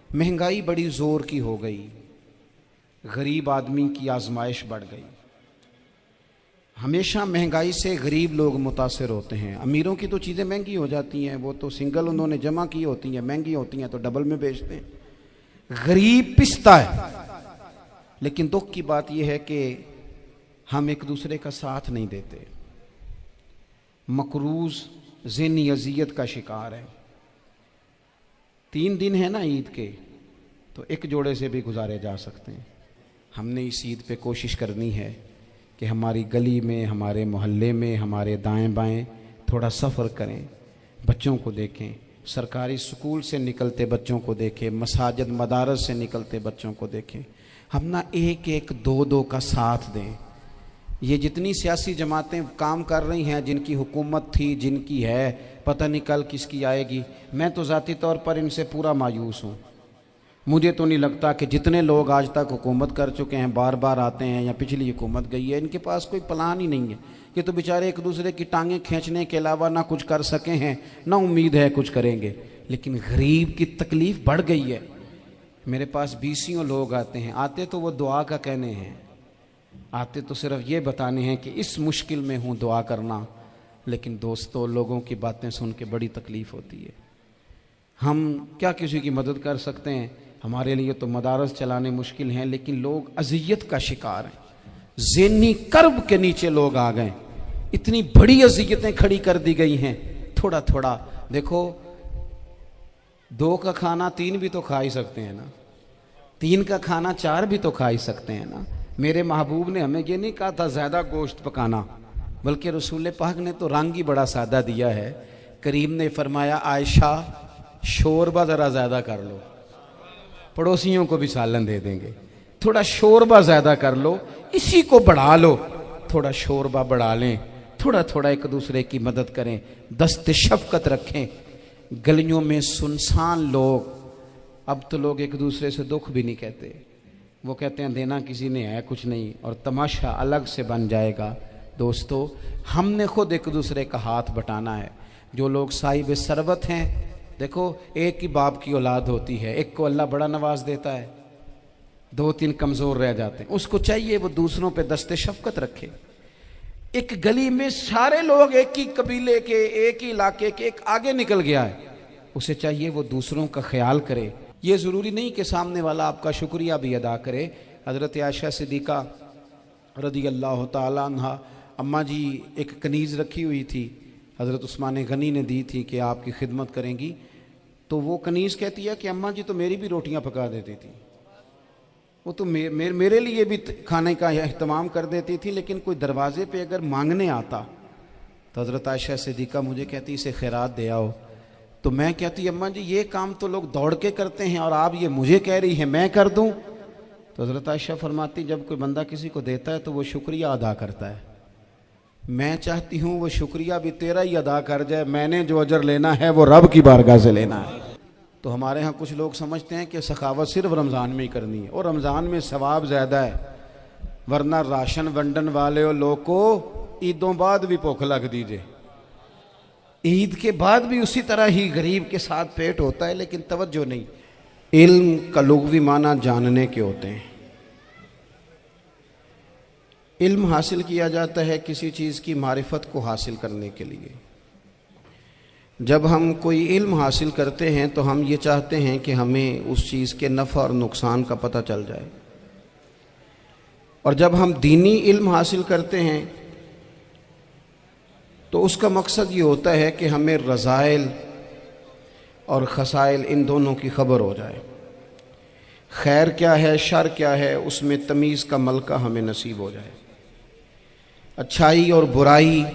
महंगाई बड़ी ज़ोर की हो गई, गरीब आदमी की आजमाइश बढ़ गई। हमेशा महंगाई से गरीब लोग मुतासिर होते हैं। अमीरों की तो चीज़ें महंगी हो जाती हैं, वो तो सिंगल उन्होंने जमा की होती हैं, महंगी होती हैं तो डबल में बेचते हैं। गरीब पिसता है। लेकिन दुख की बात यह है कि हम एक दूसरे का साथ नहीं देते। मकरूज ज़हनी अजियत का शिकार है। 3 दिन है ना ईद के, तो एक जोड़े से भी गुजारे जा सकते हैं। हमने इस ईद पे कोशिश करनी है कि हमारी गली में, हमारे मोहल्ले में, हमारे दाएं बाएं थोड़ा सफ़र करें, बच्चों को देखें, सरकारी स्कूल से निकलते बच्चों को देखें, मसाजिद मदारस से निकलते बच्चों को देखें। हम ना एक एक दो दो का साथ दें। ये जितनी सियासी जमातें काम कर रही हैं, जिनकी हुकूमत थी, जिनकी है, पता नहीं कल किसकी आएगी। मैं तो ज़ाती तौर पर इनसे पूरा मायूस हूँ। मुझे तो नहीं लगता कि जितने लोग आज तक हुकूमत कर चुके हैं, बार बार आते हैं या पिछली हुकूमत गई है, इनके पास कोई प्लान ही नहीं है। ये तो बेचारे एक दूसरे की टांगें खींचने के अलावा ना कुछ कर सके हैं, ना उम्मीद है कुछ करेंगे। लेकिन गरीब की तकलीफ़ बढ़ गई है। मेरे पास 20 लोग आते हैं, आते तो वो दुआ का कहने हैं, आते तो सिर्फ ये बताने हैं कि इस मुश्किल में हूँ, दुआ करना। लेकिन दोस्तों, लोगों की बातें सुन के बड़ी तकलीफ़ होती है। हम क्या किसी की मदद कर सकते हैं? हमारे लिए तो मदारस चलाने मुश्किल हैं, लेकिन लोग अजियत का शिकार हैं। ज़हनी कर्ब के नीचे लोग आ गए। इतनी बड़ी अजियतें खड़ी कर दी गई हैं। थोड़ा थोड़ा देखो, 2 का खाना 3 भी तो खा ही सकते हैं ना, 3 का खाना 4 भी तो खा ही सकते हैं ना। मेरे महबूब ने हमें ये नहीं कहा था ज़्यादा गोश्त पकाना, बल्कि रसूल पाक ने तो रंग ही बड़ा सादा दिया है। करीम ने फरमाया, आयशा शोरबा ज़रा ज़्यादा कर लो, पड़ोसियों को भी सालन दे देंगे। थोड़ा शोरबा ज़्यादा कर लो, इसी को बढ़ा लो। थोड़ा शोरबा बढ़ा लें, थोड़ा थोड़ा एक दूसरे की मदद करें, दस्त शफकत रखें। गलियों में सुनसान लोग, अब तो लोग एक दूसरे से दुख भी नहीं कहते। वो कहते हैं देना किसी ने है कुछ नहीं, और तमाशा अलग से बन जाएगा। दोस्तों, हमने खुद एक दूसरे का हाथ बटाना है। जो लोग साहिब सरबत हैं, देखो, एक ही बाप की औलाद होती है, एक को अल्लाह बड़ा नवाज देता है, 2-3 कमज़ोर रह जाते हैं। उसको चाहिए वो दूसरों पे दस्ते शफकत रखे। एक गली में सारे लोग एक ही कबीले के, एक ही इलाके के, एक आगे निकल गया है, उसे चाहिए वो दूसरों का ख्याल करे। ये ज़रूरी नहीं कि सामने वाला आपका शुक्रिया भी अदा करे। हज़रत आयशा सिद्दीक़ा रज़ी अल्लाह ताला अन्हा, अम्मा जी एक कनीज़ रखी हुई थी, हज़रत उस्मान गनी ने दी थी कि आपकी खिदमत करेंगी। तो वो कनीज़ कहती है कि अम्मा जी तो मेरी भी रोटियां पका देती थी, वो तो मेरे लिए भी खाने का एहतमाम कर देती थी। लेकिन कोई दरवाजे पे अगर मांगने आता तो हज़रत आयशा सिद्दीक़ा मुझे कहती इसे खैरात दे आओ। तो मैं कहती अम्मा जी ये काम तो लोग दौड़ के करते हैं और आप ये मुझे कह रही हैं मैं कर दूं? तो हज़रत आयशा फरमाती जब कोई बंदा किसी को देता है तो वो शुक्रिया अदा करता है। मैं चाहती हूँ वो शुक्रिया भी तेरा ही अदा कर जाए, मैंने जो अजर लेना है वो रब की बारगाह से लेना है। तो हमारे यहाँ कुछ लोग समझते हैं कि सखावत सिर्फ रमज़ान में ही करनी है, और रमज़ान में सवाब ज़्यादा है, वरना राशन वंडन वाले लोग को ईदों बाद भी भूख लग दीजिए, ईद के बाद भी उसी तरह ही गरीब के साथ पेट होता है, लेकिन तवज्जो नहीं। इल्म का लुग़वी माना जानने के होते हैं। इल्म हासिल किया जाता है किसी चीज़ की मारिफत को हासिल करने के लिए। जब हम कोई इल्म हासिल करते हैं तो हम ये चाहते हैं कि हमें उस चीज़ के नफ़ा और नुकसान का पता चल जाए। और जब हम दीनी इल्म हासिल करते हैं तो उसका मकसद ये होता है कि हमें रज़ाइल और खसाइल इन दोनों की खबर हो जाए। खैर क्या है, शर क्या है, उसमें तमीज़ का मलका हमें नसीब हो जाए। अच्छाई और बुराई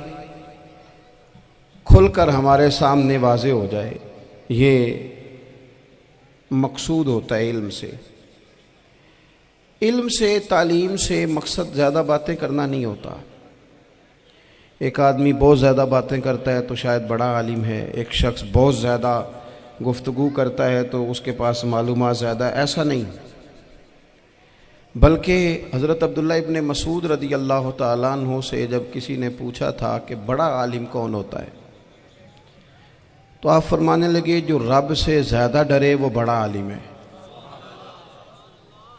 खुलकर हमारे सामने वाज़े हो जाए, ये मकसूद होता है इल्म से। इल्म से, तालीम से मकसद ज़्यादा बातें करना नहीं होता। एक आदमी बहुत ज़्यादा बातें करता है तो शायद बड़ा आलिम है, एक शख्स बहुत ज़्यादा गुफ्तगू करता है तो उसके पास मालूमात ज़्यादा, ऐसा नहीं। बल्कि हज़रत अब्दुल्ला इब्ने मसूद रज़ी अल्लाह ताला अन्हु से जब किसी ने पूछा था कि बड़ा आलिम कौन होता है, तो आप फरमाने लगे जो रब से ज़्यादा डरे वो बड़ा आलिम है।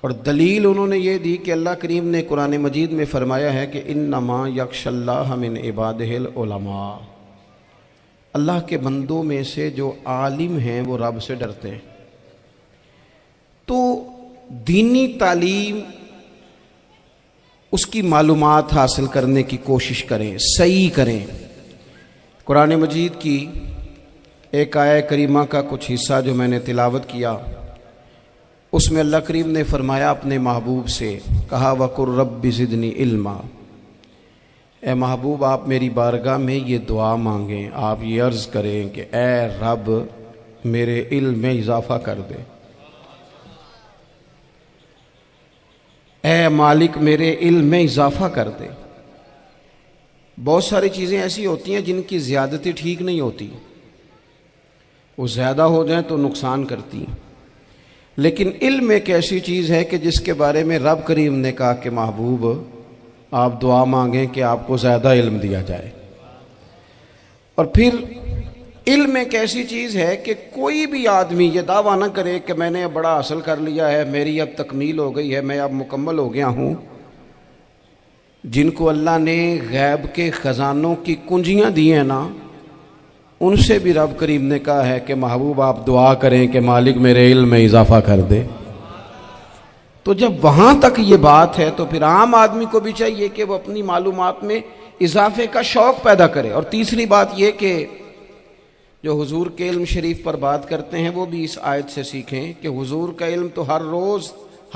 और दलील उन्होंने ये दी कि अल्लाह करीम ने कुरान मजीद में फरमाया है कि इन्नमा यख्शल्लाह मिन इबादिहिल उलमा, अल्लाह के बंदों में से जो आलिम हैं वो रब से डरते हैं। तो दीनी तालीम, उसकी मालूमात हासिल करने की कोशिश करें, सही करें। कुरान मजीद की एक आयत करीमा का कुछ हिस्सा जो मैंने तिलावत किया, उसमें अल्लाह करीम ने फरमाया अपने महबूब से, कहा वकुर रब्बि ज़िदनी इल्मा, ए महबूब आप मेरी बारगाह में ये दुआ मांगें, आप ये अर्ज़ करें कि ए रब मेरे इल्म में इजाफ़ा कर दे, ए मालिक मेरे इल्म में इजाफ़ा कर दे। बहुत सारी चीज़ें ऐसी होती हैं जिनकी ज़्यादती ठीक नहीं होती, वो ज़्यादा हो जाए तो नुकसान करती हैं, लेकिन इल्म एक ऐसी चीज़ है कि जिसके बारे में रब करीम ने कहा कि महबूब आप दुआ मांगें कि आपको ज़्यादा इल्म दिया जाए। और फिर इल्म एक ऐसी चीज़ है कि कोई भी आदमी ये दावा ना करे कि मैंने अब बड़ा हासिल कर लिया है, मेरी अब तकमील हो गई है, मैं अब मुकम्मल हो गया हूँ। जिनको अल्लाह ने गैब के ख़जानों की कुंजियाँ दी हैं ना, उनसे भी रब करीम ने कहा है कि महबूब आप दुआ करें कि मालिक मेरे इल्म में इजाफ़ा कर दे। तो जब वहाँ तक ये बात है तो फिर आम आदमी को भी चाहिए कि वो अपनी मालूमात में इजाफे का शौक़ पैदा करे। और तीसरी बात ये कि जो हुजूर के इल्म शरीफ पर बात करते हैं वो भी इस आयत से सीखें कि हुजूर का इल्म तो हर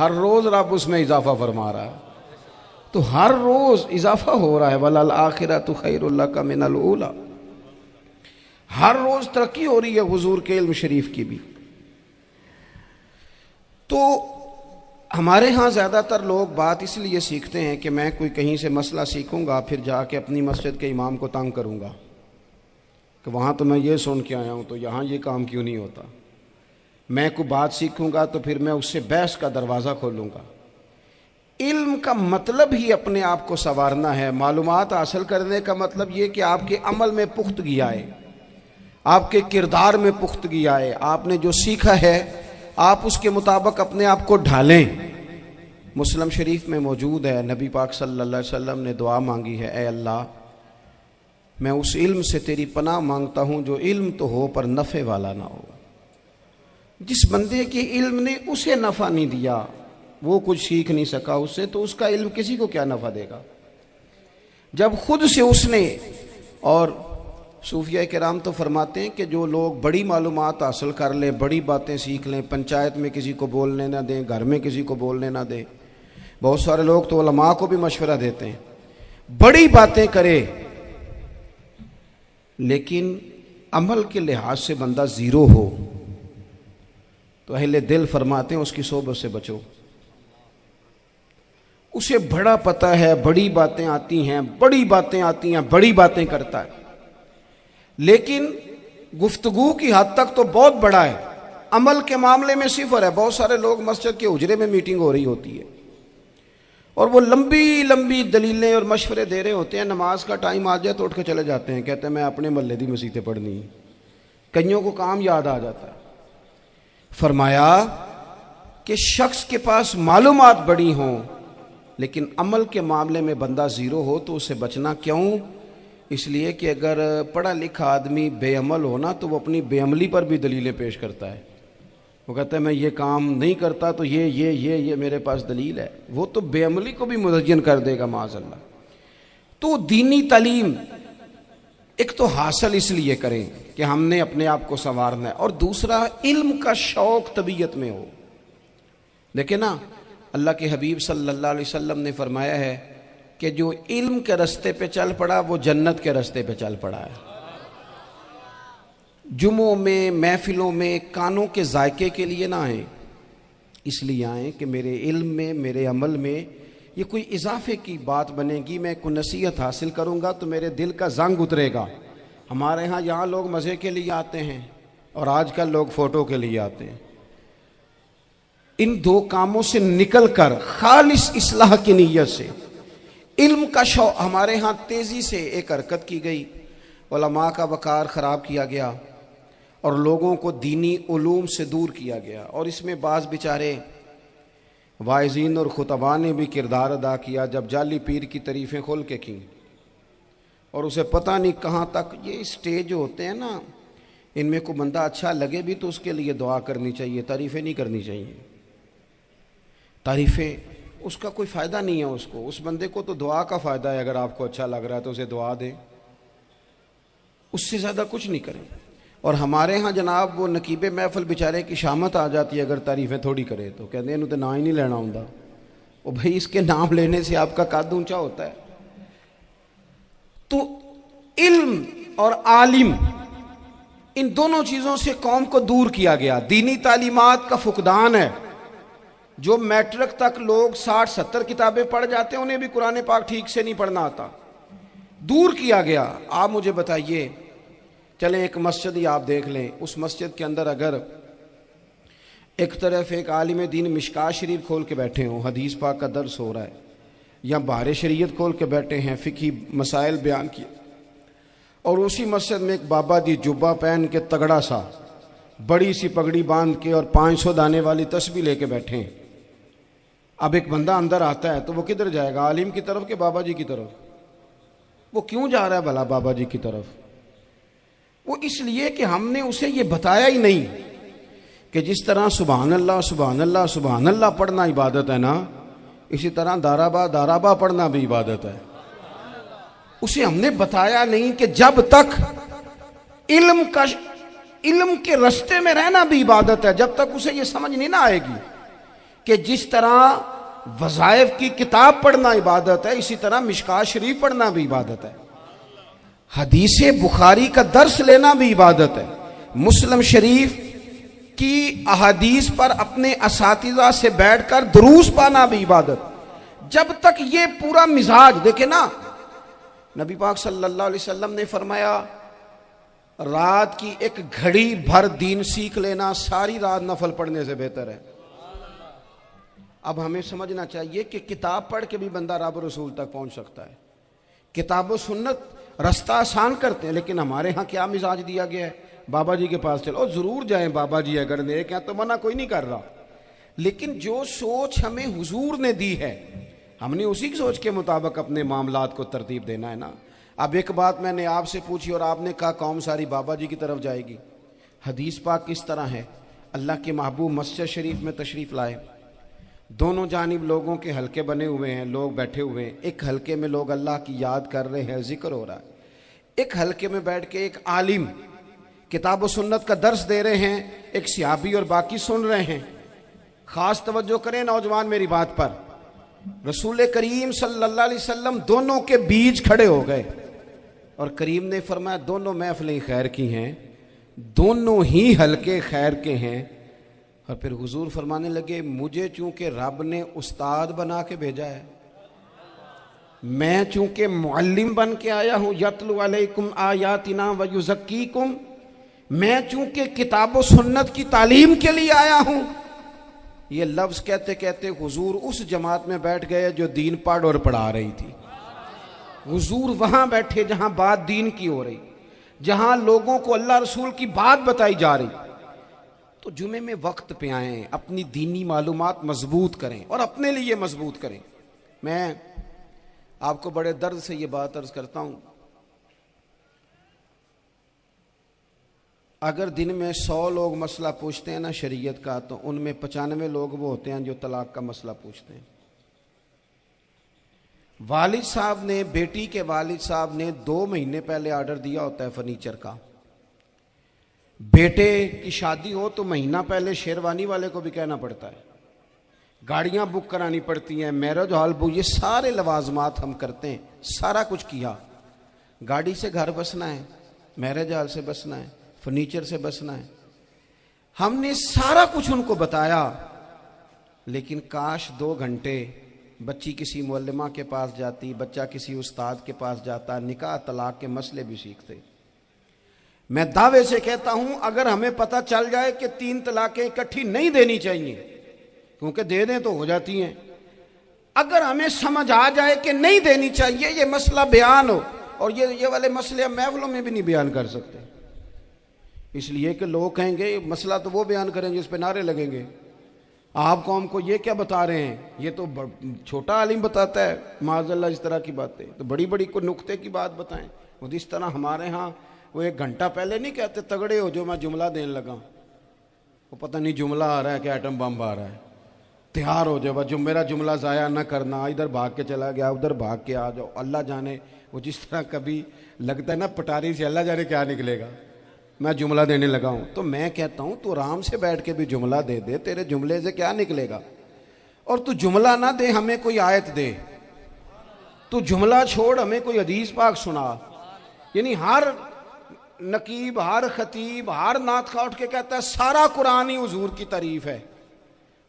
रोज़ रब उसमें इजाफा फरमा रहा है, तो हर रोज़ इजाफा हो रहा है। वलल आखिरतु खैरुल लका मिनल ऊला, हर रोज़ तरक्की हो रही है हुजूर के इल्म शरीफ की भी। तो हमारे यहाँ ज़्यादातर लोग बात इसलिए सीखते हैं कि मैं कोई कहीं से मसला सीखूंगा फिर जाके अपनी मस्जिद के इमाम को तंग करूंगा कि वहाँ तो मैं ये सुन के आया हूँ तो यहाँ ये काम क्यों नहीं होता। मैं कोई बात सीखूंगा तो फिर मैं उससे बहस का दरवाज़ा खोलूँगा। इल्म का मतलब ही अपने आप को संवारना है। मालूमात हासिल करने का मतलब ये कि आपके अमल में पुख्तगी आए, आपके किरदार में पुख्तगी आए, आपने जो सीखा है आप उसके मुताबिक अपने आप को ढालें। मुस्लिम शरीफ में मौजूद है, नबी पाक सल्लल्लाहु अलैहि वसल्लम ने दुआ मांगी है, ए अल्लाह मैं उस इल्म से तेरी पनाह मांगता हूँ जो इल्म तो हो पर नफ़े वाला ना हो। जिस बंदे के इल्म ने उसे नफ़ा नहीं दिया, वो कुछ सीख नहीं सका उससे, तो उसका इल्म किसी को क्या नफ़ा देगा। जब खुद से उसने, और सूफिया किराम तो फरमाते हैं कि जो लोग बड़ी मालूमात हासिल कर लें, बड़ी बातें सीख लें, पंचायत में किसी को बोलने ना दें, घर में किसी को बोलने ना दें। बहुत सारे लोग तो उलमा को भी मशवरा देते हैं, बड़ी बातें करे, लेकिन अमल के लिहाज से बंदा ज़ीरो हो तो अहले दिल फरमाते हैं उसकी सोबत से बचो। उसे बड़ा पता है, बड़ी बातें आती हैं, बड़ी बातें आती हैं, बड़ी बातें करता है, लेकिन गुफ्तगू की हद तक तो बहुत बड़ा है, अमल के मामले में सिफर है। बहुत सारे लोग मस्जिद के हुजरे में मीटिंग हो रही होती है और वो लंबी लंबी दलीलें और मशवरे दे रहे होते हैं, नमाज का टाइम आ जाए तो उठ के चले जाते हैं, कहते हैं मैं अपने महल्ले दी मसीतें पढ़नी है। कईयों को काम याद आ जाता है। फरमाया कि शख्स के पास मालूमात बड़ी हों लेकिन अमल के मामले में बंदा ज़ीरो हो तो उसे बचना क्यों? इसलिए कि अगर पढ़ा लिखा आदमी बेअमल हो ना तो वो अपनी बेअमली पर भी दलीलें पेश करता है। वो कहता है मैं ये काम नहीं करता तो ये मेरे पास दलील है। वो तो बेअमली को भी मुदय्यन कर देगा माज़अल्लाह। तो दीनी तालीम एक तो हासिल इसलिए करें कि हमने अपने आप को संवारना है, और दूसरा इल्म का शौक़ तबीयत में हो। देखे ना, अल्लाह के हबीब सल्लल्लाहु अलैहि वसल्लम ने फरमाया है कि जो इल्म के रास्ते पे चल पड़ा वो जन्नत के रास्ते पे चल पड़ा है। जुमों में, महफिलों में कानों के जायके के लिए ना आए, इसलिए आए कि मेरे इल्म में, मेरे अमल में ये कोई इजाफे की बात बनेगी, मैं कोई नसीहत हासिल करूँगा तो मेरे दिल का जंग उतरेगा। हमारे यहाँ लोग मज़े के लिए आते हैं और आजकल लोग फ़ोटो के लिए आते हैं। इन दो कामों से निकल कर खालिस इस्लाह की नीयत से इल्म का शौक़, हमारे यहाँ तेज़ी से एक हरकत की गई, उलमा का वक़ार ख़राब किया गया और लोगों को दीनी उलूम से दूर किया गया। और इसमें बाज़ बेचारे वाइज़ीन और खुतबा ने भी किरदार अदा किया जब जाली पीर की तारीफ़ें खोल के की, और उसे पता नहीं कहाँ तक ये स्टेज होते हैं ना, इनमें कोई बंदा अच्छा लगे भी तो उसके लिए दुआ करनी चाहिए, तारीफ़ें नहीं करनी चाहिए। तारीफ़ें उसका कोई फ़ायदा नहीं है, उसको, उस बंदे को तो दुआ का फ़ायदा है। अगर आपको अच्छा लग रहा है तो उसे दुआ दें, उससे ज़्यादा कुछ नहीं करें। और हमारे यहाँ जनाब वो नकीबे महफिल बेचारे की शामत आ जाती है अगर तारीफ़ें थोड़ी करे तो, कहते हैं इन्हों तो ना ही नहीं लेना होंगे। वो भाई इसके नाम लेने से आपका कद ऊंचा होता है। तो इल्म और आलिम, इन दोनों चीज़ों से कौम को दूर किया गया। दीनी तालीमात का फुकदान है। जो मैट्रिक तक लोग 60-70 किताबें पढ़ जाते हैं उन्हें भी कुरान पाक ठीक से नहीं पढ़ना आता, दूर किया गया। आप मुझे बताइए, चलें एक मस्जिद ही आप देख लें, उस मस्जिद के अंदर अगर एक तरफ एक आलिम दीन मिशकात शरीफ खोल के बैठे हों, हदीस पाक का दर्स हो रहा है, या बाहर शरीयत खोल के बैठे हैं, फ़िक़ही मसाइल बयान किए, और उसी मस्जिद में एक बाबा जी जुब्बा पहन के तगड़ा सा बड़ी सी पगड़ी बांध के और 500 दाने वाली तस्बीह लेके बैठे हैं। अब एक बंदा अंदर आता है तो वो किधर जाएगा, आलिम की तरफ के बाबा जी की तरफ? वो क्यों जा रहा है भला बाबा जी की तरफ? वो इसलिए कि हमने उसे ये बताया ही नहीं कि जिस तरह सुभान अल्लाह सुभान अल्लाह सुभान अल्लाह पढ़ना इबादत है ना, इसी तरह दाराबा दाराबा पढ़ना भी इबादत है। उसे हमने बताया नहीं कि जब तक इल्म के रास्ते में रहना भी इबादत है, जब तक उसे ये समझ नहीं ना आएगी कि जिस तरह वज़ाइफ की किताब पढ़ना इबादत है, इसी तरह मिशकात शरीफ पढ़ना भी इबादत है, हदीस बुखारी का दर्स लेना भी इबादत है, मुस्लिम शरीफ की अहादीस पर अपने असातिज़ा से बैठकर दुरूस पाना भी इबादत। जब तक ये पूरा मिजाज देखे ना, नबी पाक सल्लल्लाहु अलैहि वसल्लम ने फरमाया रात की एक घड़ी भर दीन सीख लेना सारी रात नफल पढ़ने से बेहतर है। अब हमें समझना चाहिए कि किताब पढ़ के भी बंदा रब रसूल तक पहुंच सकता है। किताब व सुन्नत रास्ता आसान करते हैं, लेकिन हमारे यहाँ क्या मिजाज दिया गया है, बाबा जी के पास चलो, जरूर जाएं बाबा जी अगर नेक हैं तो मना कोई नहीं कर रहा, लेकिन जो सोच हमें हुजूर ने दी है हमने उसी की सोच के मुताबिक अपने मामलात को तरतीब देना है ना। अब एक बात मैंने आपसे पूछी और आपने कहा कौम सारी बाबा जी की तरफ जाएगी। हदीस पाक किस तरह है, अल्लाह के महबूब मस्जिद शरीफ में तशरीफ़ लाए, दोनों जानिब लोगों के हलके बने हुए हैं, लोग बैठे हुए हैं, एक हलके में लोग अल्लाह की याद कर रहे हैं, जिक्र हो रहा है, एक हलके में बैठ के एक आलिम किताब व सुन्नत का दर्स दे रहे हैं, एक सिहाबी और बाकी सुन रहे हैं। खास तवज्जो करें नौजवान मेरी बात पर, रसूल करीम सल्लल्लाहु अलैहि वसल्लम दोनों के बीच खड़े हो गए और करीम ने फरमाया दोनों महफिलें खैर की हैं, दोनों ही हलके खैर के हैं। और फिर हुजूर फरमाने लगे मुझे चूंकि रब ने उस्ताद बना के भेजा है, मैं चूंकि मुअल्लिम बन के आया हूं, यतलु अलैकुम आयातिना व युज़क्कीकुम, मैं चूंकि किताब व सुन्नत की तालीम के लिए आया हूं। ये लफ्ज़ कहते कहते हुजूर उस जमात में बैठ गए जो दीन पढ़ और पढ़ा रही थी। हुजूर वहां बैठे जहां बात दीन की हो रही, जहां लोगों को अल्लाह रसूल की बात बताई जा रही। तो जुमे में वक्त पे आएं, अपनी दीनी मालूमात मजबूत करें और अपने लिए मजबूत करें। मैं आपको बड़े दर्द से ये बात अर्ज करता हूं, अगर दिन में 100 लोग मसला पूछते हैं ना शरीयत का, तो उनमें 95 लोग वो होते हैं जो तलाक का मसला पूछते हैं। वालिद साहब ने, बेटी के वालिद साहब ने 2 महीने पहले ऑर्डर दिया होता है फर्नीचर का। बेटे की शादी हो तो महीना पहले शेरवानी वाले को भी कहना पड़ता है, गाड़ियां बुक करानी पड़ती हैं, मैरिज हॉल बुक, ये सारे लवाजमात हम करते हैं। सारा कुछ किया, गाड़ी से घर बसना है, मैरिज हॉल से बसना है, फर्नीचर से बसना है, हमने सारा कुछ उनको बताया। लेकिन काश 2 घंटे बच्ची किसी मुअल्लिमा के पास जाती, बच्चा किसी उस्ताद के पास जाता, निकाह तलाक के मसले भी सीखते। मैं दावे से कहता हूं अगर हमें पता चल जाए कि 3 तलाकें इकट्ठी नहीं देनी चाहिए, क्योंकि दे दें तो हो जाती हैं, अगर हमें समझ आ जाए कि नहीं देनी चाहिए, ये मसला बयान हो, और ये वाले मसले हम महफिलों में भी नहीं बयान कर सकते, इसलिए कि लोग कहेंगे मसला तो वो बयान करेंगे जिस पे नारे लगेंगे। आप कौम को ये क्या बता रहे हैं, ये तो छोटा आलिम बताता है माज़अल्लाह इस तरह की बातें, तो बड़ी बड़ी को नुक्ते की बात बताएं। वो जिस तरह हमारे यहाँ वो 1 घंटा पहले नहीं कहते तगड़े हो जो मैं जुमला देने लगा, वो पता नहीं जुमला आ रहा है कि एटम बम आ रहा है, तैयार हो जाओ, जो मेरा जुमला ज़ाया ना करना, इधर भाग के चला गया उधर भाग के आ जाओ, अल्लाह जाने। वो जिस तरह कभी लगता है ना पटारी से अल्लाह जाने क्या निकलेगा, मैं जुमला देने लगा हूं। तो मैं कहता हूं तू आराम से बैठ के भी जुमला दे दे, तेरे जुमले से क्या निकलेगा। और तू जुमला ना दे, हमें कोई आयत दे, तू जुमला छोड़ हमें कोई हदीस पाक सुना। यानी हर नकीब, हर खतीब, हर नात खा उठ के कहता है सारा कुरान ही हुजूर की तारीफ है।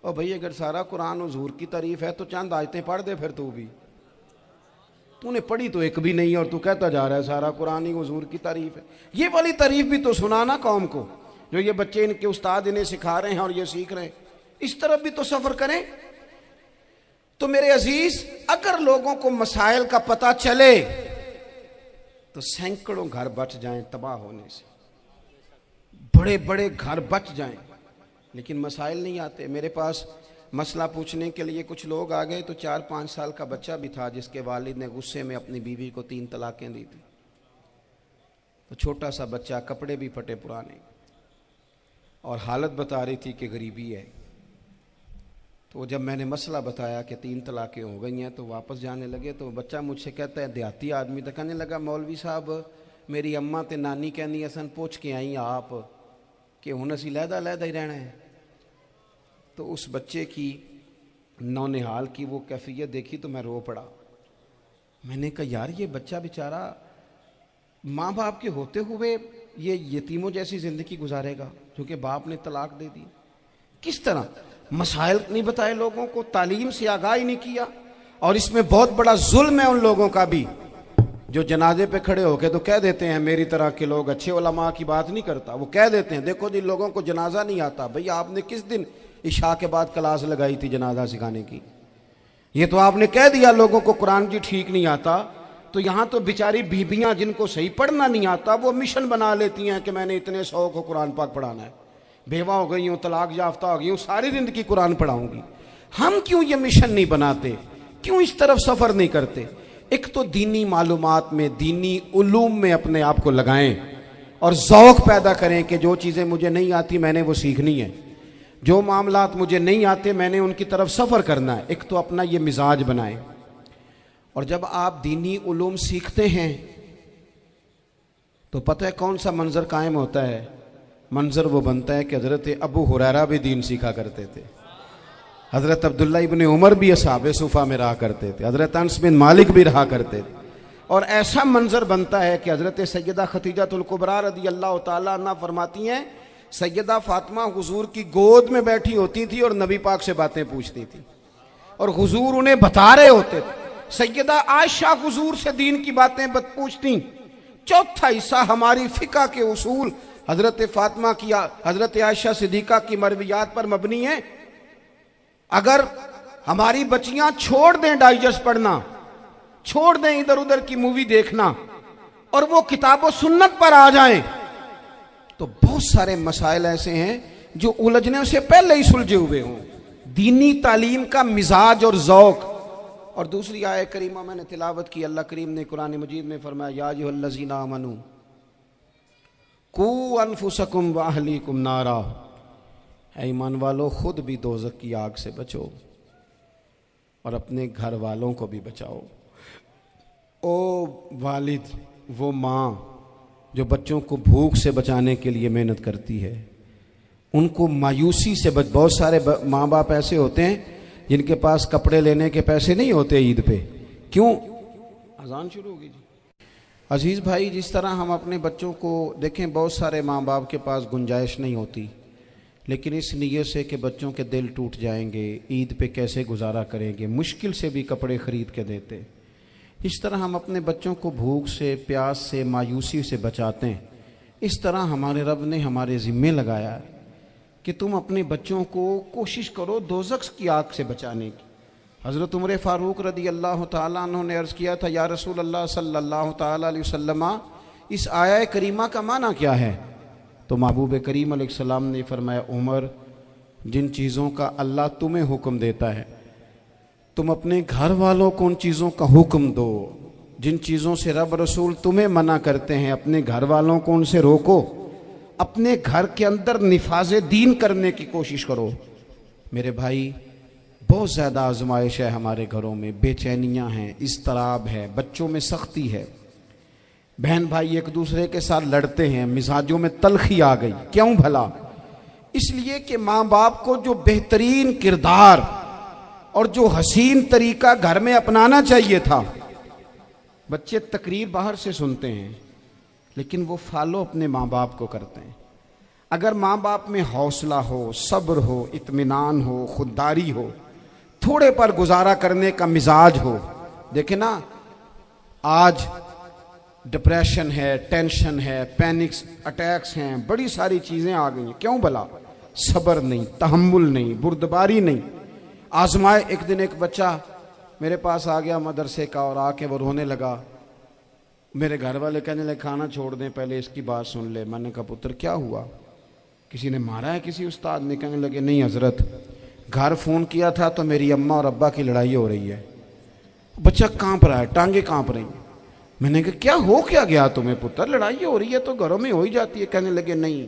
और भाई अगर सारा कुरान हुजूर की तारीफ है तो चंद आयतें पढ़ दे फिर तू भी। तूने पढ़ी तो एक भी नहीं और तू कहता जा रहा है सारा कुरान ही हुजूर की तारीफ है। ये वाली तारीफ भी तो सुनाना कौम को, जो ये बच्चे इनके उस्ताद इन्हें सिखा रहे हैं और ये सीख रहे हैं, इस तरफ भी तो सफर करें। तो मेरे अजीज, अगर लोगों को मसाइल का पता चले तो सैकड़ों घर बच जाएं तबाह होने से, बड़े बड़े घर बच जाएं, लेकिन मसाइल नहीं आते। मेरे पास मसला पूछने के लिए कुछ लोग आ गए तो 4-5 साल का बच्चा भी था जिसके वालिद ने गुस्से में अपनी बीवी को 3 तलाकें दी थी। तो छोटा सा बच्चा, कपड़े भी फटे पुराने, और हालत बता रही थी कि गरीबी है। तो जब मैंने मसला बताया कि 3 तलाकें हो गई हैं तो वापस जाने लगे, तो बच्चा मुझसे कहता है, देहाती आदमी तो कहने लगा, मौलवी साहब मेरी अम्मा ते नानी कहनी असन पूछ के आई आप कि हुण असीं लहदा ही रहना है। तो उस बच्चे की नौनिहाल की वो कैफियत देखी तो मैं रो पड़ा। मैंने कहा यार ये बच्चा बेचारा माँ बाप के होते हुए ये यतीमों जैसी ज़िंदगी गुजारेगा क्योंकि बाप ने तलाक दे दी। किस तरह मसाइल नहीं बताए लोगों को, तालीम से आगाही नहीं किया। और इसमें बहुत बड़ा जुल्म है उन लोगों का भी जो जनाजे पे खड़े होके तो कह देते हैं, मेरी तरह के लोग अच्छे उलमा की बात नहीं करता, वो कह देते हैं देखो जिन लोगों को जनाजा नहीं आता, भाई आपने किस दिन इशा के बाद क्लास लगाई थी जनाजा सिखाने की, ये तो आपने कह दिया लोगों को कुरान जी ठीक नहीं आता। तो यहाँ तो बेचारी बीबियां जिनको सही पढ़ना नहीं आता वो मिशन बना लेती हैं कि मैंने इतने 100 को कुरान पाक पढ़ाना है, बेवा हो गई हूँ, तलाक याफ्ता हो गई हूँ, सारी जिंदगी कुरान पढ़ाऊंगी। हम क्यों ये मिशन नहीं बनाते, क्यों इस तरफ सफर नहीं करते। एक तो दीनी मालूमात में, दीनी उलूम में अपने आप को लगाएं और ज़ौक़ पैदा करें कि जो चीज़ें मुझे नहीं आती मैंने वो सीखनी है, जो मामलात मुझे नहीं आते मैंने उनकी तरफ सफ़र करना है। एक तो अपना ये मिजाज बनाएं। और जब आप दीनी उलूम सीखते हैं तो पता है कौन सा मंजर कायम होता है, मंजर वो बनता है कि हज़रत अबू हुरैरा भी दीन सीखा करते थे, हज़रत अब्दुल्ला इब्ने उमर भी असहाबे सुफ़ा में रहा करते थे, हज़रत अनस बिन मालिक भी रहा करते थे। और ऐसा मंजर बनता है कि हज़रत सैयदा खतीजतुल कुबरा रज़ी अल्लाह तआला अन्हा फरमाती हैं, सैयदा फातिमा हुजूर की गोद में बैठी होती थी और नबी पाक से बातें पूछती थी और हुजूर उन्हें बता रहे होते थे। सैयदा आयशा हुजूर से दीन की बातें पूछती। चौथा हिस्सा हमारी फ़िक़्ह के उसूल हज़रत फातिमा की, हज़रत आयशा सिद्दीक़ा की मरवियात पर मबनी है। अगर हमारी बच्चियां छोड़ दें डाइजेस्ट पढ़ना, छोड़ दें इधर उधर की मूवी देखना और वो किताबों सुन्नत पर आ जाएं, तो बहुत सारे मसाइल ऐसे हैं जो उलझने से पहले ही सुलझे हुए हों। दीनी तालीम का मिजाज और ज़ौक़। और दूसरी आयत करीमा मैंने तिलावत की, अल्लाह करीम ने कुरान मजीद में फरमाया, या अय्युहल्लज़ीना आमनू कू अनफुसकुम व अहलीकुम नारा, ऐ ईमान वालों खुद भी दोज़ख की आग से बचो और अपने घर वालों को भी बचाओ। ओ वालिद, वो माँ जो बच्चों को भूख से बचाने के लिए मेहनत करती है, उनको मायूसी से बहुत सारे माँ बाप ऐसे होते हैं जिनके पास कपड़े लेने के पैसे नहीं होते ईद पे। क्यों? अजान शुरू होगी जी। अजीज़ भाई, जिस तरह हम अपने बच्चों को देखें, बहुत सारे माँ बाप के पास गुंजाइश नहीं होती, लेकिन इस नीयत से कि बच्चों के दिल टूट जाएंगे, ईद पे कैसे गुजारा करेंगे, मुश्किल से भी कपड़े ख़रीद के देते। इस तरह हम अपने बच्चों को भूख से, प्यास से, मायूसी से बचाते हैं। इस तरह हमारे रब ने हमारे ज़िम्मे लगाया है कि तुम अपने बच्चों को कोशिश करो दोज़ख की आग से बचाने की। हज़रत उमर फ़ारूक रज़ी अल्लाह तआला अन्हु ने अर्ज़ किया था, या रसूल अल्लाह सल्लल्लाहु तआला अलैहि वसल्लम, इस आया करीमा का माना क्या है? तो महबूब करीम अलैहिस्सलाम ने फरमाया, उमर, जिन चीज़ों का अल्लाह तुम्हें हुक्म देता है तुम अपने घर वालों को उन चीज़ों का हुक्म दो। जिन चीज़ों से रब रसूल तुम्हें मना करते हैं अपने घर वालों को उनसे रोको। अपने घर के अंदर निफाज़े दीन करने की कोशिश करो। मेरे भाई, बहुत ज़्यादा आजमाइश है हमारे घरों में, बेचैनियाँ हैं, इज़्तिराब है, बच्चों में सख्ती है, बहन भाई एक दूसरे के साथ लड़ते हैं, मिजाजों में तलखी आ गई। क्यों भला? इसलिए कि माँ बाप को जो बेहतरीन किरदार और जो हसीन तरीका घर में अपनाना चाहिए था, बच्चे तकरीर बाहर से सुनते हैं लेकिन वो फॉलो अपने माँ बाप को करते हैं। अगर माँ बाप में हौसला हो, सब्र हो, इत्मीनान हो, खुददारी हो, थोड़े पर गुजारा करने का मिजाज हो। देखे ना, आज डिप्रेशन है, टेंशन है, पैनिक्स अटैक्स हैं, बड़ी सारी चीज़ें आ गई हैं। क्यों भला? सब्र नहीं, तहम्मुल नहीं, बुर्दबारी नहीं। आजमाए। एक दिन एक बच्चा मेरे पास आ गया मदरसे का और आके वो रोने लगा। मेरे घर वाले कहने लगे खाना छोड़ दें, पहले इसकी बात सुन ले। मैंने कहा पुत्र क्या हुआ, किसी ने मारा है किसी उस्ताद ने? कहने लगे नहीं हजरत, घर फ़ोन किया था तो मेरी अम्मा और अब्बा की लड़ाई हो रही है। बच्चा कांप रहा है, टांगे कांप रही। मैंने कहा क्या हो क्या गया तुम्हें पुत्र, लड़ाई हो रही है तो घरों में हो ही जाती है। कहने लगे नहीं,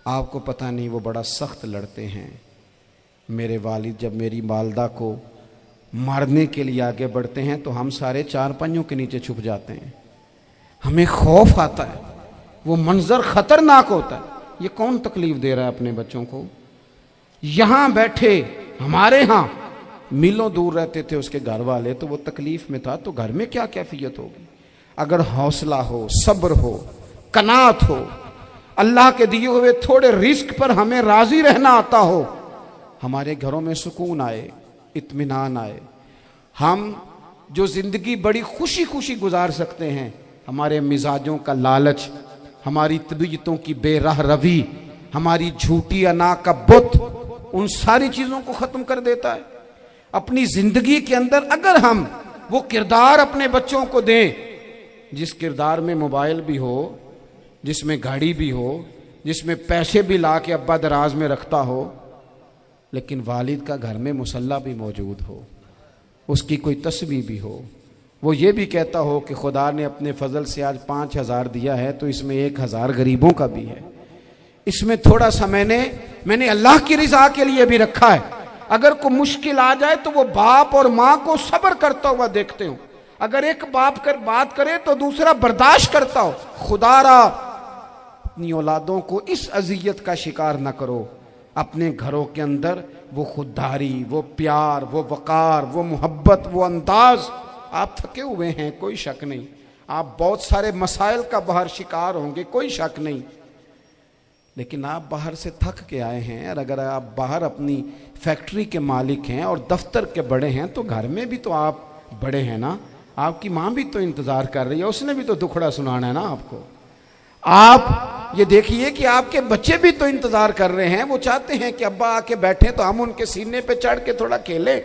आपको पता नहीं, वो बड़ा सख्त लड़ते हैं। मेरे वालिद जब मेरी वालदा को मारने के लिए आगे बढ़ते हैं तो हम सारे चारपाइयों के नीचे छुप जाते हैं, हमें खौफ आता है, वो मंजर खतरनाक होता है। ये कौन तकलीफ दे रहा है अपने बच्चों को? यहां बैठे हमारे यहां मीलों दूर रहते थे उसके घर वाले, तो वो तकलीफ में था, तो घर में क्या कैफियत होगी? अगर हौसला हो, सब्र हो, कनात हो, अल्लाह के दिए हुए थोड़े रिस्क पर हमें राजी रहना आता हो, हमारे घरों में सुकून आए, इत्मीनान आए। हम जो जिंदगी बड़ी खुशी खुशी गुजार सकते हैं, हमारे मिजाजों का लालच, हमारी तबीयतों की बेराह रवी, हमारी झूठी अना का बुत, उन सारी चीजों को खत्म कर देता है। अपनी जिंदगी के अंदर अगर हम वो किरदार अपने बच्चों को दें, जिस किरदार में मोबाइल भी हो, जिसमें गाड़ी भी हो, जिसमें पैसे भी ला के अब्बा दराज में रखता हो, लेकिन वालिद का घर में मुसल्ला भी मौजूद हो, उसकी कोई तस्वीर भी हो, वो ये भी कहता हो कि खुदा ने अपने फजल से आज 5,000 दिया है तो इसमें 1,000 गरीबों का भी है, इसमें थोड़ा सा मैंने अल्लाह की रिजा के लिए भी रखा है। अगर कोई मुश्किल आ जाए तो वो बाप और माँ को सब्र करता हुआ देखते हो। अगर एक बाप कर बात करे तो दूसरा बर्दाश्त करता हो। खुदारा अपनी औलादों को इस अजियत का शिकार न करो। अपने घरों के अंदर वो खुददारी, वो प्यार, वो वकार, वो मोहब्बत, वो अंदाज। आप थके हुए हैं, कोई शक नहीं, आप बहुत सारे मसाइल का बाहर शिकार होंगे, कोई शक नहीं, लेकिन आप बाहर से थक के आए हैं। और अगर आप बाहर अपनी फैक्ट्री के मालिक हैं और दफ्तर के बड़े हैं तो घर में भी तो आप बड़े हैं ना। आपकी माँ भी तो इंतज़ार कर रही है, उसने भी तो दुखड़ा सुनाना है ना आपको। आप ये देखिए कि आपके बच्चे भी तो इंतज़ार कर रहे हैं, वो चाहते हैं कि अब्बा आके बैठे तो हम उनके सीने पे चढ़ के थोड़ा खेलें।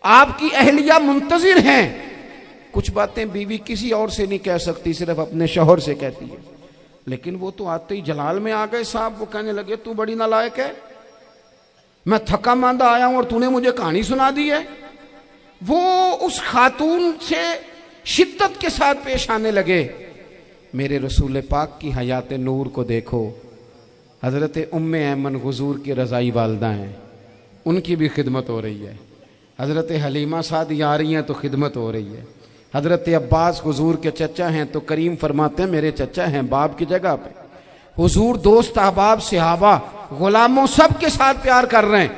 आपकी अहलिया मुंतजिर हैं। कुछ बातें बीवी किसी और से नहीं कह सकती, सिर्फ अपने शौहर से कहती है, लेकिन वो तो आते ही जलाल में आ गए साहब। वो कहने लगे तू बड़ी नालायक है, मैं थका मांदा आया हूं और तूने मुझे कहानी सुना दी है। वो उस खातून से शिद्दत के साथ पेश आने लगे। मेरे रसूल पाक की हयात नूर को देखो, हज़रत उम्मे ऐमन हुजूर की रज़ाई वालदा हैं, उनकी भी खिदमत हो रही है। हज़रत हलीमा सादी आ रही हैं तो खिदमत हो रही है। हज़रत अब्बास हुजूर के चचा हैं तो करीम फरमाते हैं मेरे चचा हैं बाप की जगह पे। हुजूर दोस्त अहबाब सहाबा गुलामों सब के साथ प्यार कर रहे हैं।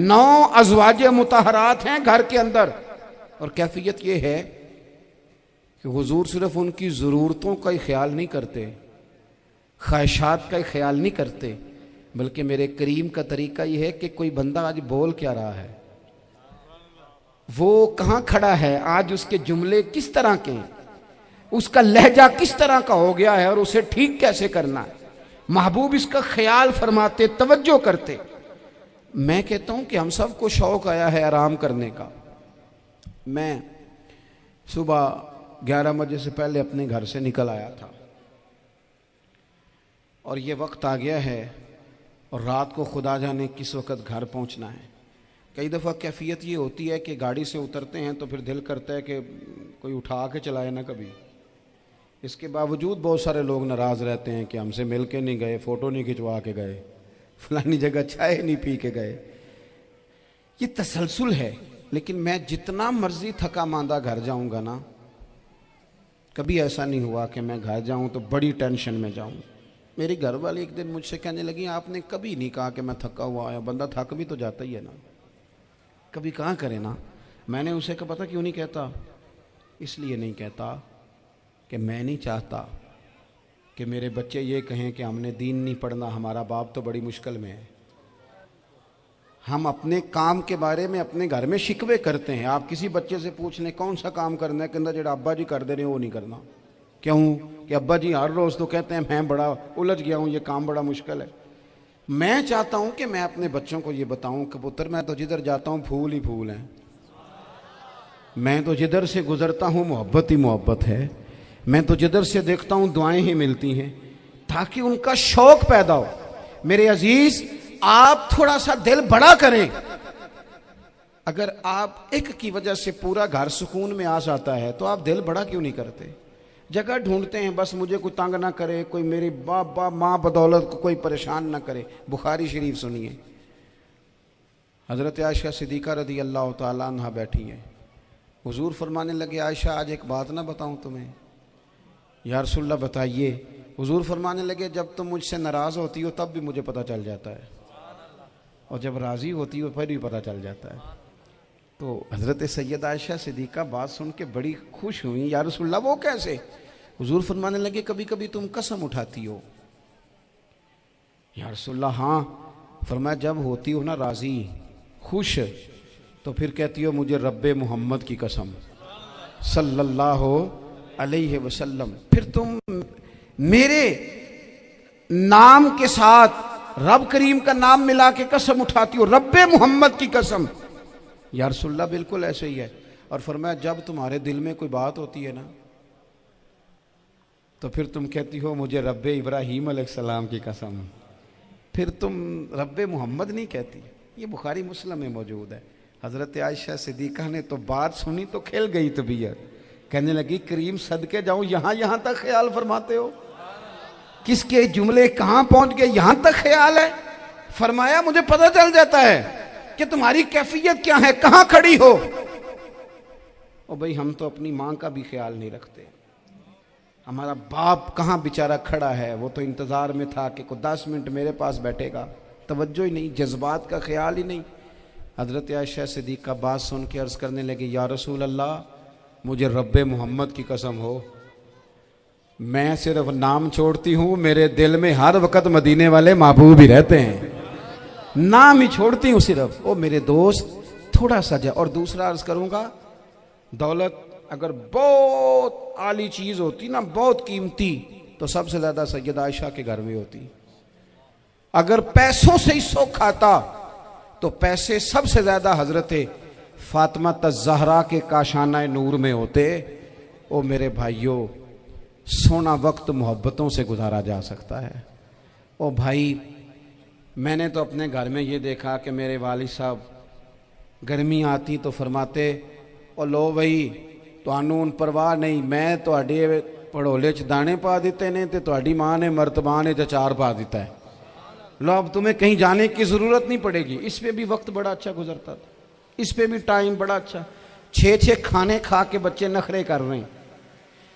9 अज़वाजे मुतहरात हैं घर के अंदर। और कैफियत ये है कि हुजूर सिर्फ उनकी ज़रूरतों का ही ख्याल नहीं करते, ख्वाहिशात का ही ख्याल नहीं करते, बल्कि मेरे करीम का तरीका ये है कि कोई बंदा आज बोल क्या रहा है, वो कहाँ खड़ा है, आज उसके जुमले किस तरह के हैं, उसका लहजा किस तरह का हो गया है और उसे ठीक कैसे करना है। महबूब इसका ख्याल फरमाते, तवज्जो करते। मैं कहता हूं कि हम सबको शौक आया है आराम करने का। मैं सुबह 11 बजे से पहले अपने घर से निकल आया था और ये वक्त आ गया है और रात को खुदा जाने किस वक्त घर पहुंचना है। कई दफ़ा कैफियत ये होती है कि गाड़ी से उतरते हैं तो फिर दिल करता है कि कोई उठा के चलाए ना कभी। इसके बावजूद बहुत सारे लोग नाराज़ रहते हैं कि हमसे मिल के नहीं गए, फ़ोटो नहीं खिंचवा के गए, फलानी जगह चाय नहीं पी के गए। ये तसलसल है। लेकिन मैं जितना मर्जी थका मांदा घर जाऊंगा ना, कभी ऐसा नहीं हुआ कि मैं घर जाऊं तो बड़ी टेंशन में जाऊं। मेरी घर वाली एक दिन मुझसे कहने लगी, आपने कभी नहीं कहा कि मैं थका हुआ आया। बंदा थक भी तो जाता ही है ना, कभी कहाँ करे ना। मैंने उसे कहा पता क्यों नहीं कहता? इसलिए नहीं कहता कि मैं नहीं चाहता कि मेरे बच्चे ये कहें कि हमने दीन नहीं पढ़ना, हमारा बाप तो बड़ी मुश्किल में है। हम अपने काम के बारे में अपने घर में शिकवे करते हैं। आप किसी बच्चे से पूछ लें कौन सा काम करना है, कहता जेड़ा अब्बा जी कर दे रहे वो नहीं करना। क्यों? कि अब्बा जी हर रोज़ तो कहते हैं मैं बड़ा उलझ गया हूँ, ये काम बड़ा मुश्किल है। मैं चाहता हूँ कि मैं अपने बच्चों को ये बताऊँ कि पुत्र मैं तो जिधर जाता हूँ फूल ही फूल हैं, मैं तो जिधर से गुजरता हूँ मोहब्बत ही मोहब्बत है, मैं तो जिधर से देखता हूँ दुआएं ही मिलती हैं, ताकि उनका शौक पैदा हो। मेरे अजीज, आप थोड़ा सा दिल बड़ा करें। अगर आप एक की वजह से पूरा घर सुकून में आ जाता है तो आप दिल बड़ा क्यों नहीं करते? जगह ढूंढते हैं बस मुझे कोई तंग ना करे, कोई मेरी बाप माँ बदौलत को कोई परेशान ना करे। बुखारी शरीफ सुनिए, हज़रत आयशा सिद्दीक़ा रज़ी अल्लाह ताला अन्हा बैठी हैं। हुजूर फरमाने लगे, आयशा आज एक बात ना बताऊं तुम्हें? या रसूलल्लाह बताइए। हुजूर फरमाने लगे, जब तुम मुझसे नाराज़ होती हो तब भी मुझे पता चल जाता है, और जब राज़ी होती हो फिर भी पता चल जाता है। तो हज़रत सैयदा आयशा सिद्दीक़ा बात सुन के बड़ी खुश हुई। या रसूलल्लाह वो कैसे? हुजूर फरमाने लगे, कभी कभी तुम कसम उठाती हो। या रसूलल्लाह हाँ। फरमाया जब होती हो ना राज़ी, खुश, तो फिर कहती हो मुझे रब्बे मोहम्मद की कसम सल्लल्लाहु अलैहि वसल्लम। फिर तुम मेरे नाम के साथ रब करीम का नाम मिला के कसम उठाती हो, रब्बे मोहम्मद की कसम। या रसूलल्लाह बिल्कुल ऐसे ही है। और फरमाया जब तुम्हारे दिल में कोई बात होती है ना, तो फिर तुम कहती हो मुझे रब्बे इब्राहीम अलैहिस्सलाम की कसम, फिर तुम रब्बे मोहम्मद नहीं कहती। ये बुखारी मुस्लिम में मौजूद है। हज़रत आयशा सिद्दीक़ा ने तो बात सुनी तो खिल गई तबीयत, कहने लगी करीम सदके जाऊं, यहाँ तक ख्याल फरमाते हो? किसके जुमले कहाँ पहुंच गए, यहाँ तक ख्याल है? फरमाया मुझे पता चल जाता है कि तुम्हारी कैफियत क्या है, कहाँ खड़ी हो। ओ भाई, हम तो अपनी माँ का भी ख्याल नहीं रखते। हमारा बाप कहाँ बेचारा खड़ा है, वो तो इंतज़ार में था कि कोई 10 मिनट मेरे पास बैठेगा, तवज्जो ही नहीं, जज्बात का ख्याल ही नहीं। हज़रत आयशा सिद्दीक़ा बात सुन के अर्ज़ करने लगी, या रसूल अल्लाह मुझे रब्बे मोहम्मद की कसम हो, मैं सिर्फ नाम छोड़ती हूँ, मेरे दिल में हर वक़्त मदीने वाले महबूब ही रहते हैं, नाम ही छोड़ती हूँ सिर्फ। ओ मेरे दोस्त, थोड़ा सा जा। और दूसरा अर्ज़ करूँगा, दौलत अगर बहुत आली चीज़ होती ना, बहुत कीमती, तो सबसे ज़्यादा सैयदा आयशा के घर में होती। अगर पैसों से ही शौक खाता तो पैसे सबसे ज़्यादा हज़रत फातिमा ज़हरा के काशाना नूर में होते। ओ मेरे भाइयों, सोना वक्त मोहब्बतों से गुजारा जा सकता है। ओ भाई, मैंने तो अपने घर में ये देखा कि मेरे वालिद साहब गर्मी आती तो फरमाते, ओ लो भाई तुहानू परवाह नहीं, मैं तुहाडे पड़ोले च दाने पा दिते ने ते तुहाडी माँ ने मर्तबान च अचार पा दिता है, लो अब तुम्हें कहीं जाने की ज़रूरत नहीं पड़ेगी। इस पे भी वक्त बड़ा अच्छा गुजरता था, इस पे भी टाइम बड़ा अच्छा। 6 खाने खा के बच्चे नखरे कर रहे हैं।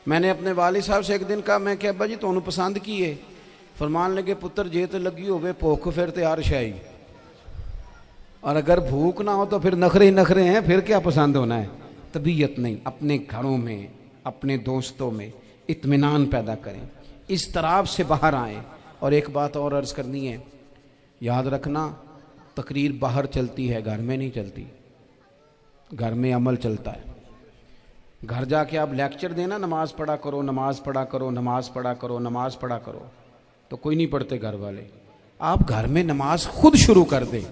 मैंने अपने वालिद साहब से एक दिन कहा, मैं क्या अब्बा जी तुहानू पसंद की है? फरमान लगे, पुत्र जे तो लगी होवे भुख फिर तो यार शाही, और अगर भूख ना हो तो फिर नखरे ही नखरे हैं, फिर क्या पसंद होना है? तबीयत नहीं। अपने घरों में, अपने दोस्तों में इत्मीनान पैदा करें, इस तरह से बाहर आएँ। और एक बात और अर्ज़ करनी है, याद रखना, तकरीर बाहर चलती है, घर में नहीं चलती। घर में अमल चलता है। घर जाके आप लेक्चर देना, नमाज पढ़ा करो, नमाज पढ़ा करो, नमाज पढ़ा करो, नमाज पढ़ा करो, तो कोई नहीं पढ़ते घर वाले। आप घर में नमाज खुद शुरू कर दें।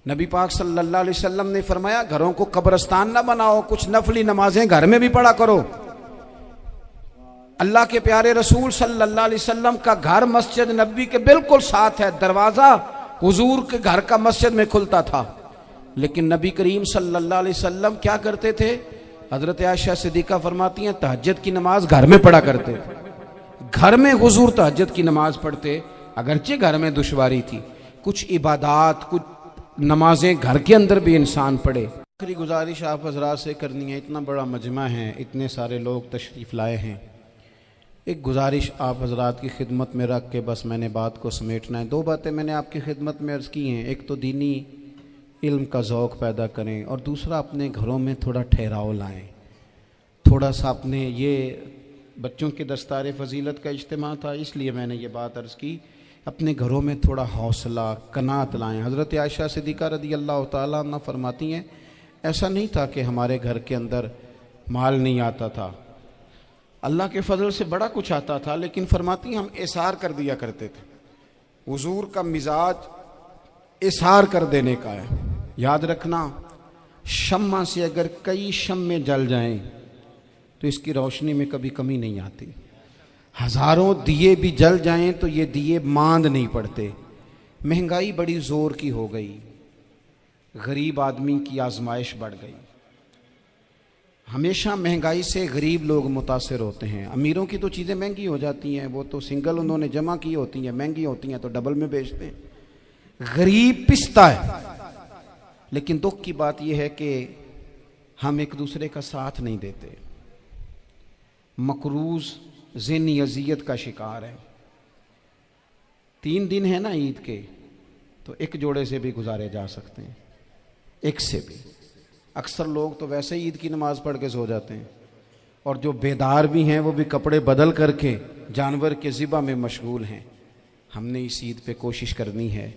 नबी पाक सल्लल्लाहु अलैहि वसल्लम ने फरमाया, घरों को कब्रिस्तान ना बनाओ, कुछ नफली नमाजें घर में भी पढ़ा करो। अल्लाह के प्यारे रसूल सल्लल्लाहु अलैहि वसल्लम का घर मस्जिद नबी के बिल्कुल साथ है, दरवाज़ा हुजूर के घर का मस्जिद में खुलता था। लेकिन नबी करीम सल्लल्लाहु अलैहि वसल्लम क्या करते थे? हजरत आयशा सिद्दीक़ा फरमाती हैं तहज्जुद की नमाज घर में पढ़ा करते थे। घर में हुजूर तहज्जुद की नमाज पढ़ते, अगरचे घर में दुश्वारी थी, कुछ इबादात कुछ नमाजें घर के अंदर भी इंसान पढ़े। आखिरी गुजारिश आप हजरात से करनी है, इतना बड़ा मजमा है, इतने सारे लोग तशरीफ़ लाए हैं, एक गुजारिश आप हजरात की खिदमत में रख के बस मैंने बात को समेटना है। दो बातें मैंने आपकी खिदमत में अर्ज़ की हैं, एक तो दीनी इल्म का ज़ौक़ पैदा करें और दूसरा अपने घरों में थोड़ा ठहराव लाएं। थोड़ा सा अपने ये बच्चों के दस्तार फ़जीलत का इज्तिमा था, इसलिए मैंने ये बात अर्ज़ की, अपने घरों में थोड़ा हौसला कनात लाएं। हज़रत आयशा सिद्दीक़ा रज़ी अल्लाह तआला अन्हा फरमाती हैं ऐसा नहीं था कि हमारे घर के अंदर माल नहीं आता था, अल्लाह के फजल से बड़ा कुछ आता था, लेकिन फरमाती हम इसार कर दिया करते थे। हुजूर का मिजाज इसार कर देने का है। याद रखना, शम्मा से अगर कई शम्मे जल जाएं तो इसकी रोशनी में कभी कमी नहीं आती। हज़ारों दिए भी जल जाएं तो ये दिए मांद नहीं पड़ते। महंगाई बड़ी ज़ोर की हो गई, गरीब आदमी की आजमाइश बढ़ गई। हमेशा महंगाई से गरीब लोग मुतासिर होते हैं। अमीरों की तो चीज़ें महंगी हो जाती हैं, वो तो सिंगल उन्होंने जमा की होती हैं, महंगी होती हैं तो डबल में बेचते हैं। गरीब पिसता है। लेकिन दुख की बात यह है कि हम एक दूसरे का साथ नहीं देते। मकरूज ज़हनी अजियत का शिकार है। 3 दिन है ना ईद के, तो एक जोड़े से भी गुजारे जा सकते हैं, एक से भी। अक्सर लोग तो वैसे ही ईद की नमाज़ पढ़ के सो जाते हैं, और जो बेदार भी हैं वो भी कपड़े बदल करके जानवर के ज़िबा में मशगूल हैं। हमने इस ईद पे कोशिश करनी है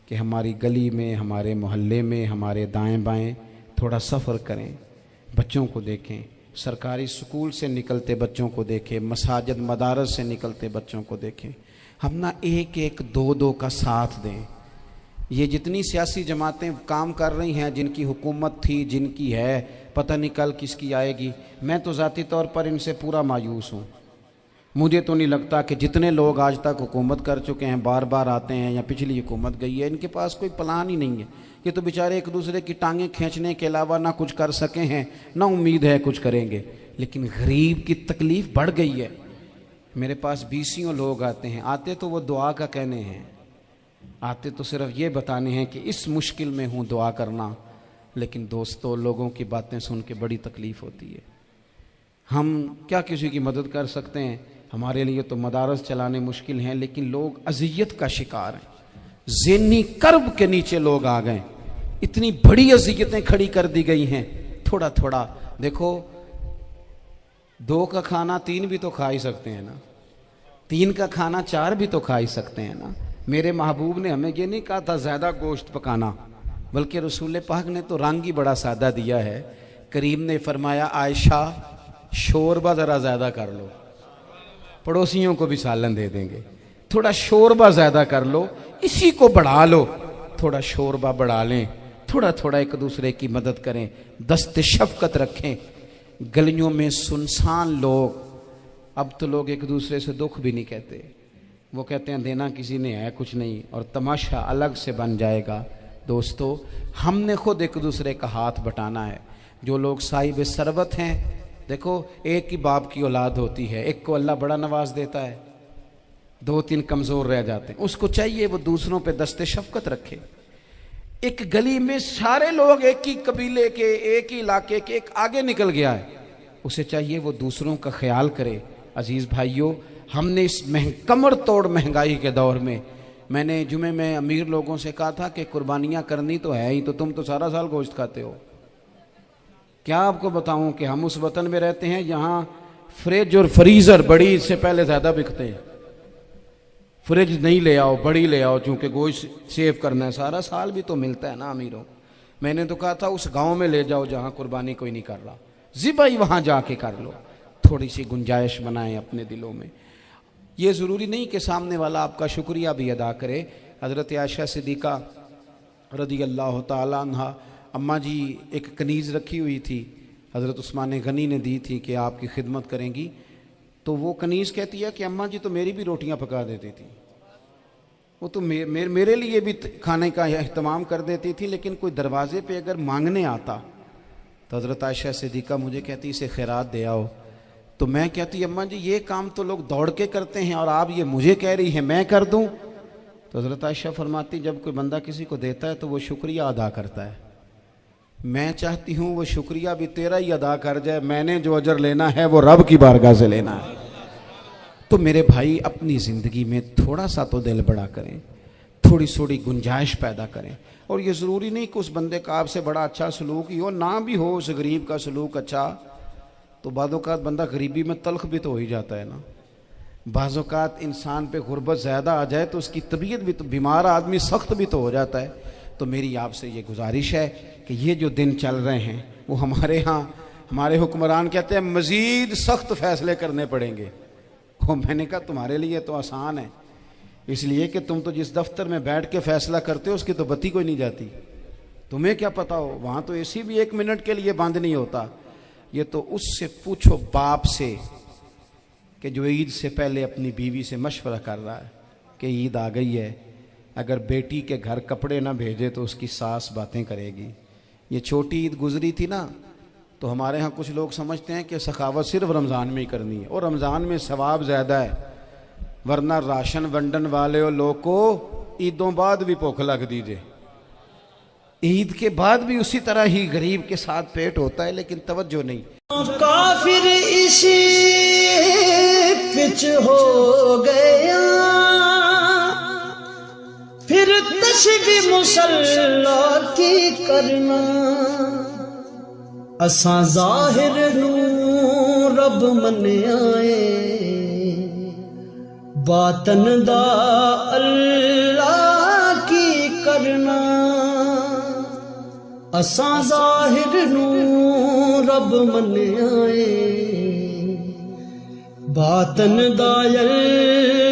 कि हमारी गली में, हमारे मोहल्ले में, हमारे दाएं बाएं थोड़ा सफ़र करें, बच्चों को देखें, सरकारी स्कूल से निकलते बच्चों को देखें, मसाजिद मदारस से निकलते बच्चों को देखें। हम ना एक एक दो दो का साथ दें। ये जितनी सियासी जमातें काम कर रही हैं, जिनकी हुकूमत थी, जिनकी है, पता नहीं कल किसकी आएगी, मैं तो ज़ाती तौर पर इनसे पूरा मायूस हूँ। मुझे तो नहीं लगता कि जितने लोग आज तक हुकूमत कर चुके हैं, बार बार आते हैं या पिछली हुकूमत गई है, इनके पास कोई प्लान ही नहीं है। ये तो बेचारे एक दूसरे की टांगें खींचने के अलावा ना कुछ कर सके हैं, ना उम्मीद है कुछ करेंगे। लेकिन गरीब की तकलीफ़ बढ़ गई है। मेरे पास 20 लोग आते हैं, आते तो वो दुआ का कहने हैं, आते तो सिर्फ ये बताने हैं कि इस मुश्किल में हूँ, दुआ करना। लेकिन दोस्तों, लोगों की बातें सुन के बड़ी तकलीफ़ होती है। हम क्या किसी की मदद कर सकते हैं? हमारे लिए तो मदारस चलाने मुश्किल हैं, लेकिन लोग अज़ियत का शिकार हैं। ज़हनी कर्ब के नीचे लोग आ गए, इतनी बड़ी अज़ियतें खड़ी कर दी गई हैं। थोड़ा थोड़ा देखो, 2 का खाना 3 भी तो खा ही सकते हैं ना, 3 का खाना 4 भी तो खा ही सकते हैं ना। मेरे महबूब ने हमें ये नहीं कहा था ज़्यादा गोश्त पकाना, बल्कि रसूल पाक ने तो रंग ही बड़ा सादा दिया है। करीम ने फरमाया, आयशा शोरबा ज़रा ज़्यादा कर लो, पड़ोसियों को भी सालन दे देंगे। थोड़ा शोरबा ज़्यादा कर लो, इसी को बढ़ा लो, थोड़ा शोरबा बढ़ा लें, थोड़ा थोड़ा एक दूसरे की मदद करें, दस्ते शफकत रखें। गलियों में सुनसान लोग, अब तो लोग एक दूसरे से दुख भी नहीं कहते, वो कहते हैं देना किसी ने है कुछ नहीं, और तमाशा अलग से बन जाएगा। दोस्तों, हमने खुद एक दूसरे का हाथ बटाना है। जो लोग साहिब सरबत हैं, देखो एक ही बाप की औलाद होती है, एक को अल्लाह बड़ा नवाज देता है, 2-3 कमज़ोर रह जाते हैं। उसको चाहिए वो दूसरों पे दस्ते शफकत रखे। एक गली में सारे लोग एक ही कबीले के, एक ही इलाके के, एक आगे निकल गया है, उसे चाहिए वो दूसरों का ख्याल करे। अजीज़ भाइयों, हमने इस कमर तोड़ महंगाई के दौर में, मैंने जुमे में अमीर लोगों से कहा था कि कुर्बानियाँ करनी तो है ही, तो तुम तो सारा साल गोश्त खाते हो। क्या आपको बताऊं कि हम उस वतन में रहते हैं जहां फ्रिज और फ्रीज़र बड़ी से पहले ज़्यादा बिकते हैं। फ्रिज नहीं ले आओ, बड़ी ले आओ, चूँकि गोश्त सेव करना है, सारा साल भी तो मिलता है ना अमीरों। मैंने तो कहा था उस गांव में ले जाओ जहां कुर्बानी कोई नहीं कर रहा, ज़िबाई वहां जाके कर लो। थोड़ी सी गुंजाइश बनाएं अपने दिलों में। ये ज़रूरी नहीं कि सामने वाला आपका शुक्रिया भी अदा करे। हज़रत आयशा सिद्दीक़ा रज़ी अल्लाह तआला अन्हा, अम्मा जी एक कनीज़ रखी हुई थी, हज़रत उस्मान गनी ने दी थी कि आपकी खिदमत करेंगी, तो वो कनीज़ कहती है कि अम्मा जी तो मेरी भी रोटियां पका देती थी, वो तो मेरे लिए भी खाने का एहतमाम कर देती थी, लेकिन कोई दरवाजे पे अगर मांगने आता तो हज़रत आयशा सिद्दीक़ा मुझे कहती इसे खैरात दे आओ। तो मैं कहती अम्मा जी ये काम तो लोग दौड़ के करते हैं और आप ये मुझे कह रही है मैं कर दूं। तो हज़रत आयशा फरमाती जब कोई बंदा किसी को देता है तो वो शुक्रिया अदा करता है। मैं चाहती हूँ वो शुक्रिया भी तेरा ही अदा कर जाए, मैंने जो अजर लेना है वो रब की बारगाह से लेना है। तो मेरे भाई अपनी ज़िंदगी में थोड़ा सा तो दिल बड़ा करें, थोड़ी थोड़ी गुंजाइश पैदा करें। और ये ज़रूरी नहीं कि उस बंदे का आपसे बड़ा अच्छा सलूक ही हो, ना भी हो उस गरीब का सलूक अच्छा, तो बाज़-औक़ात बंदा गरीबी में तल्ख भी तो हो ही जाता है ना। बाज़-औक़ात इंसान पे गुर्बत ज़्यादा आ जाए तो उसकी तबीयत भी तो, बीमार आदमी सख्त भी तो हो जाता है। तो मेरी आपसे ये गुजारिश है कि ये जो दिन चल रहे हैं वो हमारे यहाँ हमारे हुक्मरान कहते हैं मज़ीद सख्त फ़ैसले करने पड़ेंगे। वो मैंने कहा तुम्हारे लिए तो आसान है, इसलिए कि तुम तो जिस दफ्तर में बैठ के फ़ैसला करते हो उसकी तो बत्ती कोई नहीं जाती, तुम्हें क्या पता हो, वहाँ तो एसी भी 1 मिनट के लिए बंद नहीं होता। ये तो उससे पूछो बाप से कि जो ईद से पहले अपनी बीवी से मशवरा कर रहा है कि ईद आ गई है, अगर बेटी के घर कपड़े ना भेजे तो उसकी सास बातें करेगी। ये छोटी ईद गुजरी थी ना, तो हमारे यहाँ कुछ लोग समझते हैं कि सखावत सिर्फ रमज़ान में ही करनी है और रमज़ान में सवाब ज़्यादा है, वरना राशन वंडन वाले लोग को ईदों बाद भी भूख लग दीजिए, ईद के बाद भी उसी तरह ही गरीब के साथ पेट होता है, लेकिन तवज्जो नहीं। काफिर इसी पिच हो गया, फिर तशबी मुसल्ला की करना, असा जाहिर नू रब मन आए, बातन दा अल्लाह की करना, असा जाहिर नू रब मन आए, बातन दा अल्लाह